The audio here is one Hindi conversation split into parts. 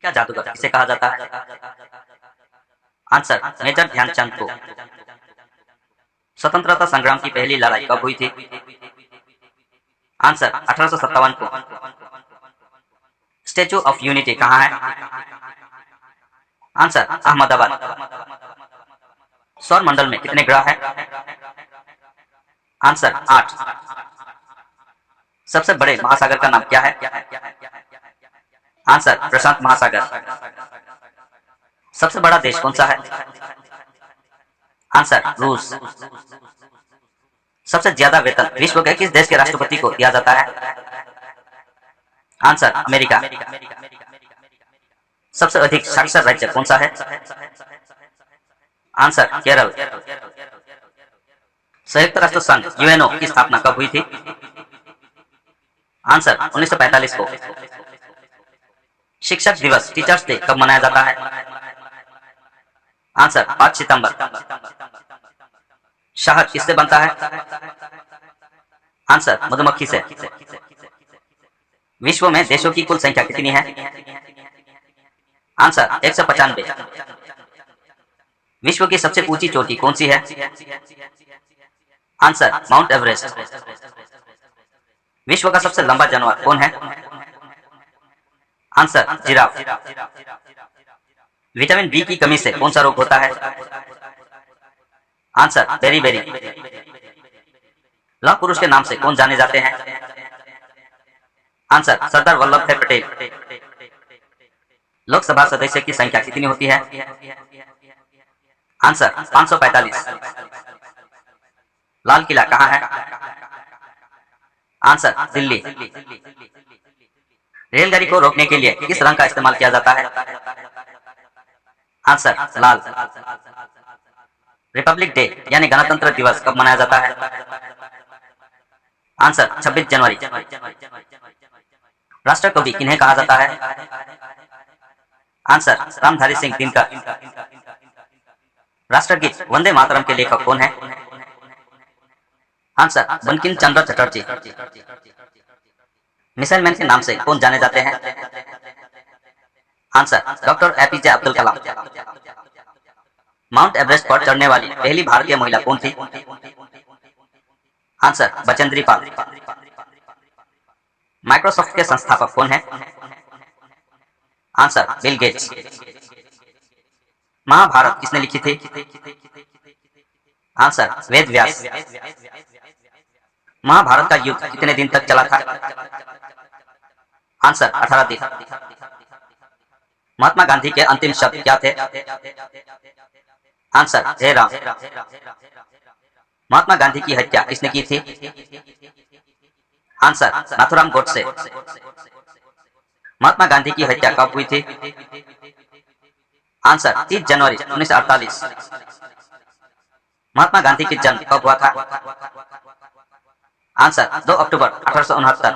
क्या जादूगर किसे कहा जाता है? आंसर मेजर ध्यानचंद को। स्वतंत्रता संग्राम की पहली लड़ाई कब हुई थी? आंसर 1857 को। स्टेचू ऑफ यूनिटी कहाँ है? आंसर अहमदाबाद। सौर मंडल में कितने ग्रह हैं? आंसर 8। सबसे बड़े महासागर का नाम क्या है? आंसर प्रशांत महासागर। सबसे बड़ा देश कौन सा है? आंसर रूस। सबसे ज्यादा वेतन विश्व के किस देश के राष्ट्रपति को दिया जाता है? Answer America. सबसे अधिक साक्षर राज्य कौन सा है? आंसर केरल। संयुक्त राष्ट्र संघ यूएनओ की स्थापना कब हुई थी? आंसर 1945 को। शिक्षक दिवस टीचर्स डे कब मनाया जाता है? आंसर 5 सितंबर। शहद किससे बनता है? आंसर मधुमक्खी से। विश्व में देशों की कुल संख्या कितनी है? आंसर 195। विश्व की सबसे ऊंची चोटी कौन सी है? Answer mount Everest. विश्व का सबसे लंबा जानवर कौन है? Answer giraffe. विटामिन बी की कमी से कौन सा रोग होता है? आंसर बेरी। लौह पुरुष के नाम से कौन जाने जाते हैं? आंसर सरदार वल्लभ भाई पटेल। लोकसभा सदस्य की संख्या कितनी होती है? आंसर 545। लाल किला कहाँ है? आंसर दिल्ली। रेलगाड़ी को रोकने के लिए किस रंग का इस्तेमाल किया जाता है? आंसर लाल। रिपब्लिक डे यानी गणतंत्र दिवस कब मनाया जाता है? आंसर 26 जनवरी। राष्ट्रकवि किन्हें कहा जाता है? आंसर रामधारी सिंह दिनकर। राष्ट्रगीत वंदे मातरम के लेखक कौन है? Answer Bankim Chandra Chatterjee. Missile man के नाम से कौन जाने जाते हैं? Answer doctor APJ Abdul Kalam. Mount Everest पर चढ़ने वाली पहली भारतीय महिला कौन थी? आंसर बचेंद्री पाल। माइक्रोसॉफ्ट के संस्थापक कौन है? Answer Bill Gates. महाभारत किसने लिखी थी? आंसर वेद व्यास। महाभारत का युद्ध कितने दिन तक चला था? आंसर 18 दिन। महात्मा गांधी के अंतिम शब्द क्या थे? आंसर हे राम। महात्मा गांधी की हत्या किसने की थी? आंसर नाथुराम गोडसे। महात्मा गांधी की हत्या कब हुई थी? आंसर 30 जनवरी 1948। महात्मा गांधी की जन्म कब हुआ था? आंसर 2 अक्टूबर 1869।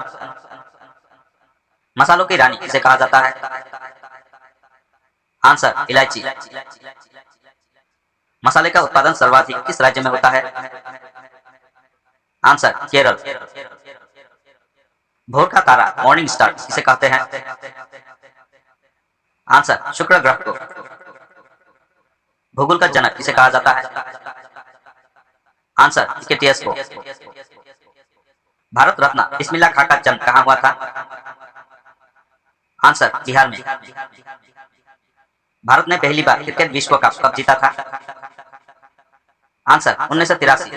मसालों की रानी किसे कहा जाता है? आंसर इलायची। मसाले का उत्पादन सर्वाधिक किस राज्य में होता है? आंसर केरल। भोर का तारा मॉर्निंग स्टार किसे कहते हैं? आंसर शुक्र ग्रह को। भूगोल का जनक किसे कहा जाता है? आंसर हिकेटियस को। भारत रत्न बिस्मिल्लाह खां का जन्म कहाँ हुआ था? आंसर बिहार में। भारत ने पहली बार क्रिकेट विश्व कप कब जीता था? आंसर 1983।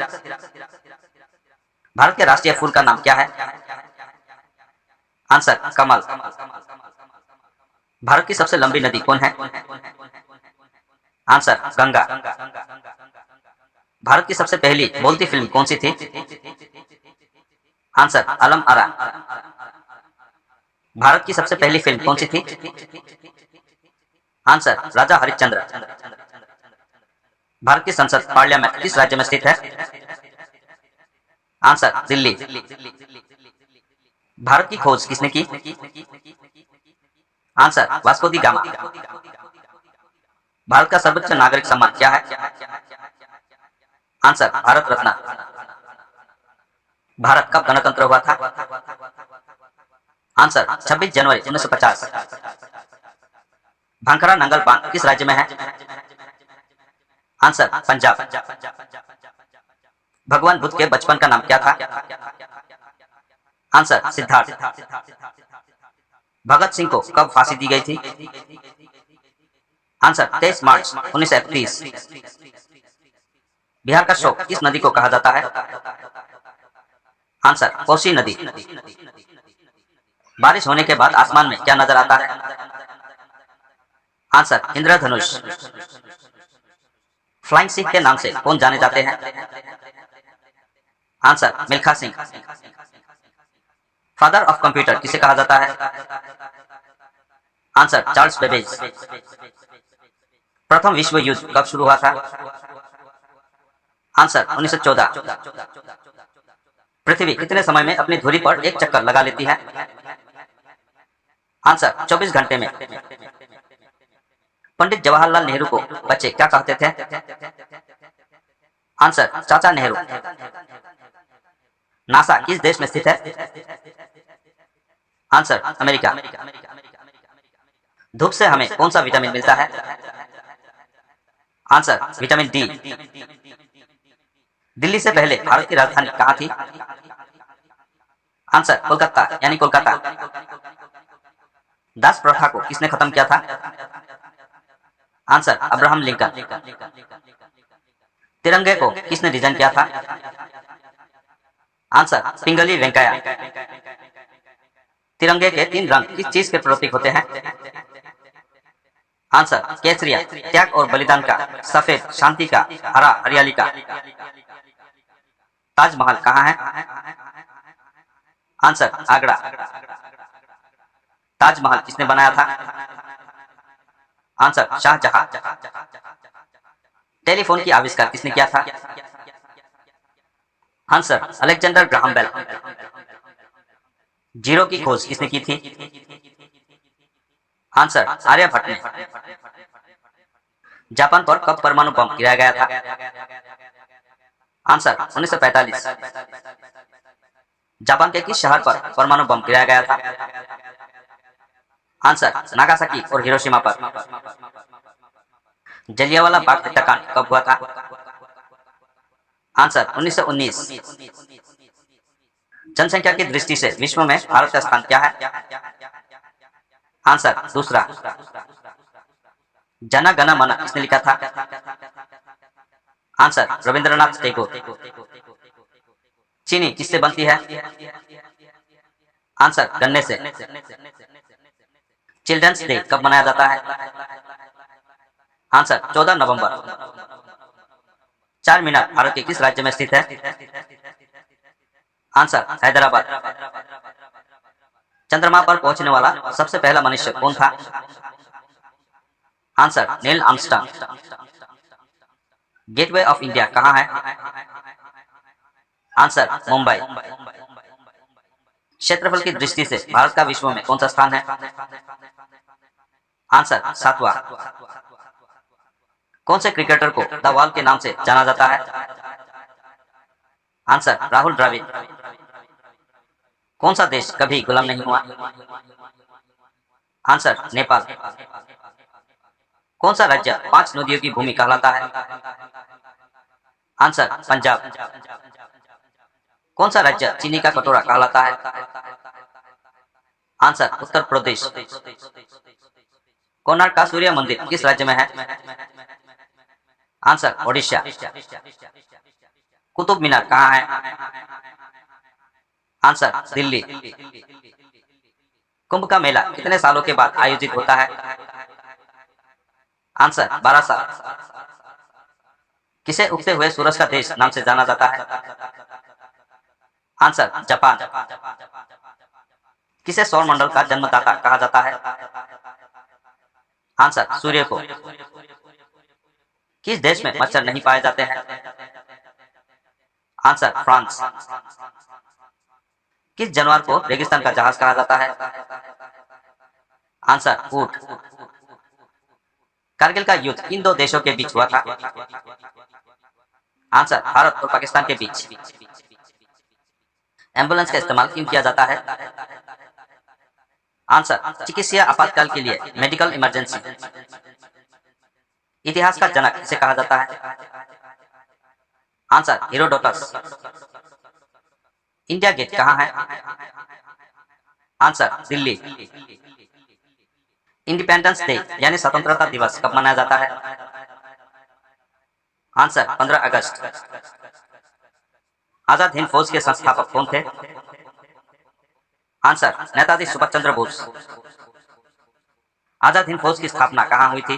भारत के राष्ट्रीय फूल का नाम क्या है? आंसर कमल। भारत की सबसे लंबी नदी कौन है? आंसर गंगा। भारत की सबसे पहली बोलती फिल्म कौन सी थी? आंसर आलम आरा। भारत की सबसे पहली फिल्म कौन सी थी? आंसर राजा हरिश्चंद्र। भारत की संसद पार्लियामेंट किस राज्य में स्थित है? आंसर दिल्ली। भारत की खोज किसने की? आंसर वास्को दी गामा। भारत का सर्वोच्च नागरिक सम्मान क्या है? आंसर भारत रत्न। भारत कब गणतंत्र हुआ था? आंसर 26 जनवरी 1950। भांखरा नंगल बांध किस राज्य में है? आंसर पंजाब। भगवान बुद्ध के बचपन का नाम क्या था? आंसर सिद्धार्थ। भगत सिंह को कब फांसी दी गई थी? आंसर 23 मार्च 1931। बिहार का शोक किस नदी को कहा जाता है? आंसर कोसी नदी। बारिश होने के बाद आसमान में क्या नजर आता है? आंसर इंद्रधनुष। फ्लाइंग सिख के नाम से कौन जाने जाते हैं? Answer Milkha Singh. Father of computer किसे कहा जाता है? Answer Charles Babbage. प्रथम विश्व युद्ध कब शुरू हुआ था? आंसर 1914। पृथ्वी कितने समय में अपनी धुरी पर एक चक्कर लगा लेती है? आंसर 24 घंटे में। पंडित जवाहरलाल नेहरू को बच्चे क्या कहते थे? आंसर चाचा नेहरू। नासा किस देश में स्थित है? Answer America. धूप से हमें कौन सा विटामिन मिलता है? Answer vitamin D. दिल्ली से पहले भारत की राजधानी कहाँ थी? आंसर कोलकाता यानी कोलकाता। दास प्रथा को किसने खत्म किया था? Answer Abraham Lincoln. तिरंगे को किसने डिजाइन किया था? आंसर पिंगली वेंकैया। तिरंगे के 3 रंग किस चीज के प्रतीक होते हैं? आंसर केसरिया त्याग और बलिदान का, सफेद शांति का, हरा हरियाली का। ताजमहल कहाँ है? आंसर आगरा। ताजमहल किसने बनाया था? आंसर शाहजहां। टेलीफोन की आविष्कार किसने किया था? Answer Alexander Graham Bell. Zero की खोज किसने की थी? आंसर आर्यभट्ट ने। जापान पर कब परमाणु बम गिराया गया था? आंसर 1945। जापान के किस शहर पर परमाणु बम गिराया गया था? आंसर नागासाकी और हिरोशिमा पर। जलियांवाला बाग हत्याकांड कब हुआ था? आंसर 1919। जनसंख्या की दृष्टि से विश्व में भारत का स्थान क्या है? आंसर दूसरा। जन गण मन किसने लिखा था? आंसर रविंद्रनाथ टैगोर। चीनी किससे बनती है? आंसर गन्ने से। चिल्ड्रंस डे कब मनाया जाता है? आंसर 14 नवंबर। 4 मीनार भारत के किस राज्य में स्थित है? आंसर हैदराबाद। चंद्रमा पर पहुंचने वाला सबसे पहला मनुष्य कौन था? Answer Neil Armstrong. Gateway of India कहाँ है? आंसर मुंबई। क्षेत्रफल की दृष्टि से भारत का विश्व में कौन सा स्थान है? आंसर 7वां। कौन से क्रिकेटर को द वॉल के नाम से जाना जाता है? आंसर राहुल द्रविड़। कौन सा देश कभी गुलाम नहीं हुआ? आंसर नेपाल। कौन सा राज्य 5 नदियों की भूमि कहलाता है? आंसर पंजाब। कौन सा राज्य चीनी का कटोरा कहलाता है? आंसर उत्तर प्रदेश। कोणार्क का सूर्य मंदिर किस राज्य में है? आंसर ओडिशा। कुतुब मीनार कहाँ है? आंसर दिल्ली। कुंभ का मेला कितने सालों के बाद आयोजित होता है? आंसर 12 साल। किसे उगते हुए सूरज का देश नाम से जाना जाता है? Answer Japan. किसे सौर मंडल का जन्मदाता कहा जाता है? आंसर सूर्य को। किस देश में मच्छर नहीं पाए जाते हैं? Answer France. किस जानवर को रेगिस्तान का जहाज कहा जाता है? आंसर ऊंट। कारगिल का युद्ध किन 2 देशों के बीच हुआ था? आंसर भारत और पाकिस्तान के बीच। एम्बुलेंस का इस्तेमाल क्यों किया जाता है? आंसर चिकित्सीय आपातकाल के लिए मेडिकल इमरजेंसी। इतिहास का जनक किसे कहा जाता है? Answer Herodotus. इंडिया गेट कहाँ है? आंसर दिल्ली। इंडिपेंडेंस डे यानी स्वतंत्रता दिवस कब मनाया जाता है? आंसर 15 अगस्त। आजाद हिंद फौज के संस्थापक कौन थे? आंसर नेताजी सुभाष चंद्र बोस। आजाद हिंद फौज की स्थापना कहाँ हुई थी?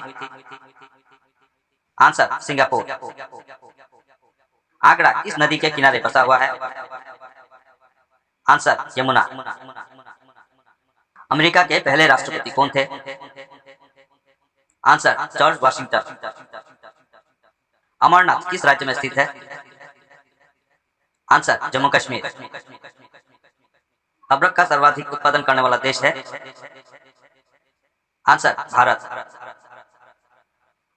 Answer Singapore. आगरा किस नदी के किनारे बसा हुआ है? आंसर यमुना। अमेरिका के पहले राष्ट्रपति कौन थे? Answer George Washington. अमरनाथ किस राज्य में स्थित है? आंसर जम्मू कश्मीर। अदरक का सर्वाधिक उत्पादन करने वाला देश है? आंसर भारत।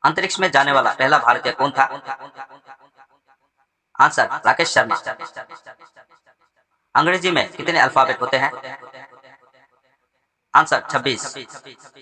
अंतरिक्ष में जाने वाला पहला भारतीय कौन था? आंसर राकेश शर्मा। अंग्रेजी में कितने अल्फाबेट होते हैं? आंसर 26।